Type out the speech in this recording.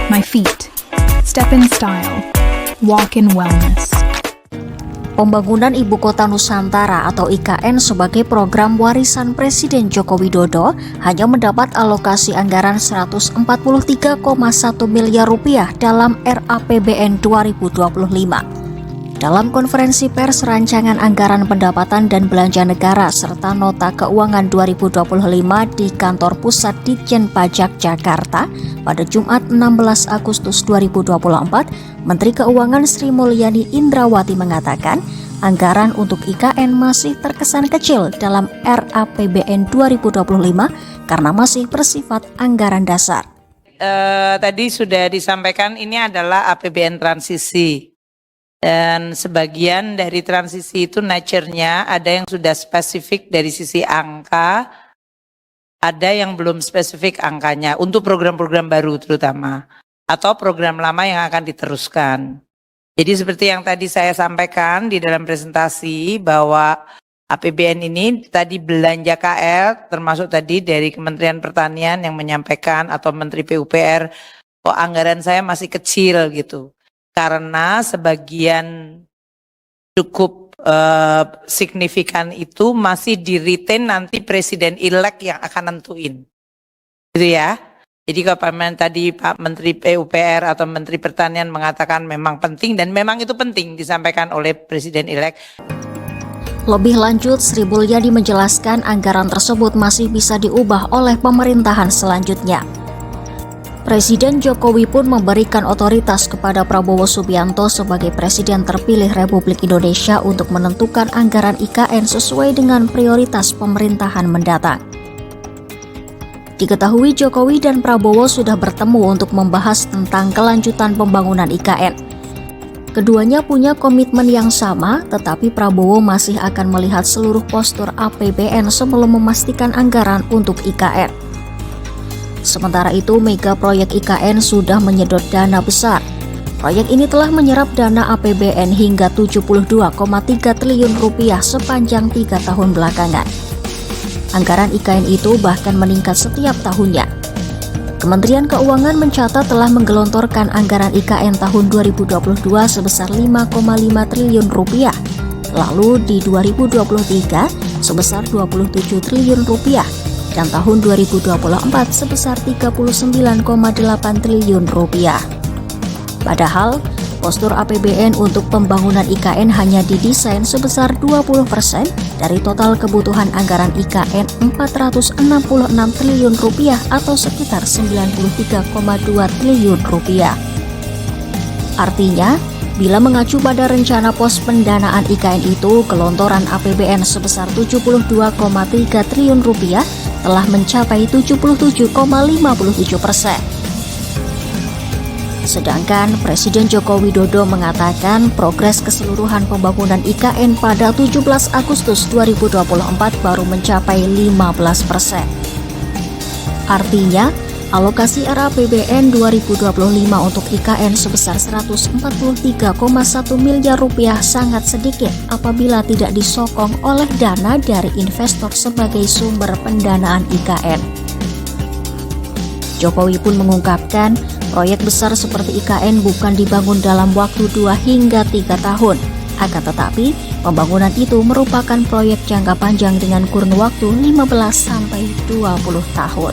my feet, step in style, walk in wellness. Pembangunan Ibu Kota Nusantara atau IKN sebagai program warisan Presiden Joko Widodo hanya mendapat alokasi anggaran 143,1 miliar rupiah dalam RAPBN 2025. Dalam konferensi pers rancangan anggaran pendapatan dan belanja negara serta nota keuangan 2025 di kantor pusat Ditjen Pajak Jakarta pada Jumat 16 Agustus 2024, Menteri Keuangan Sri Mulyani Indrawati mengatakan anggaran untuk IKN masih terkesan kecil dalam RAPBN 2025 karena masih bersifat anggaran dasar. Tadi sudah disampaikan ini adalah APBN transisi. Dan sebagian dari transisi itu nature-nya ada yang sudah spesifik dari sisi angka, ada yang belum spesifik angkanya untuk program-program baru terutama, atau program lama yang akan diteruskan. Jadi seperti yang tadi saya sampaikan di dalam presentasi bahwa APBN ini tadi belanja KL termasuk tadi dari Kementerian Pertanian yang menyampaikan atau Menteri PUPR, oh anggaran saya masih kecil gitu. Karena sebagian cukup signifikan itu masih di-retain nanti presiden-elect yang akan nentuin. Gitu ya. Jadi kalau tadi Pak Menteri PUPR atau Menteri Pertanian mengatakan memang penting dan memang itu penting disampaikan oleh presiden-elect. Lebih lanjut, Sri Mulyani menjelaskan anggaran tersebut masih bisa diubah oleh pemerintahan selanjutnya. Presiden Jokowi pun memberikan otoritas kepada Prabowo Subianto sebagai Presiden terpilih Republik Indonesia untuk menentukan anggaran IKN sesuai dengan prioritas pemerintahan mendatang. Diketahui Jokowi dan Prabowo sudah bertemu untuk membahas tentang kelanjutan pembangunan IKN. Keduanya punya komitmen yang sama, tetapi Prabowo masih akan melihat seluruh postur APBN sebelum memastikan anggaran untuk IKN. Sementara itu, mega proyek IKN sudah menyedot dana besar. Proyek ini telah menyerap dana APBN hingga 72,3 triliun rupiah sepanjang 3 tahun belakangan. Anggaran IKN itu bahkan meningkat setiap tahunnya. Kementerian Keuangan mencatat telah menggelontorkan anggaran IKN tahun 2022 sebesar 5,5 triliun rupiah. Lalu di 2023 sebesar 27 triliun rupiah. Dan tahun 2024 sebesar 39,8 triliun rupiah. Padahal, postur APBN untuk pembangunan IKN hanya didesain sebesar 20% dari total kebutuhan anggaran IKN 466 triliun rupiah atau sekitar 93,2 triliun rupiah. Artinya, bila mengacu pada rencana pos pendanaan IKN itu, gelontoran APBN sebesar 72,3 triliun rupiah telah mencapai 77,57%. Sedangkan Presiden Joko Widodo mengatakan progres keseluruhan pembangunan IKN pada 17 Agustus 2024 baru mencapai 15%. Artinya, alokasi RAPBN 2025 untuk IKN sebesar 143,1 miliar rupiah sangat sedikit apabila tidak disokong oleh dana dari investor sebagai sumber pendanaan IKN. Jokowi pun mengungkapkan, proyek besar seperti IKN bukan dibangun dalam waktu 2 hingga 3 tahun. Akan tetapi, pembangunan itu merupakan proyek jangka panjang dengan kurun waktu 15 sampai 20 tahun.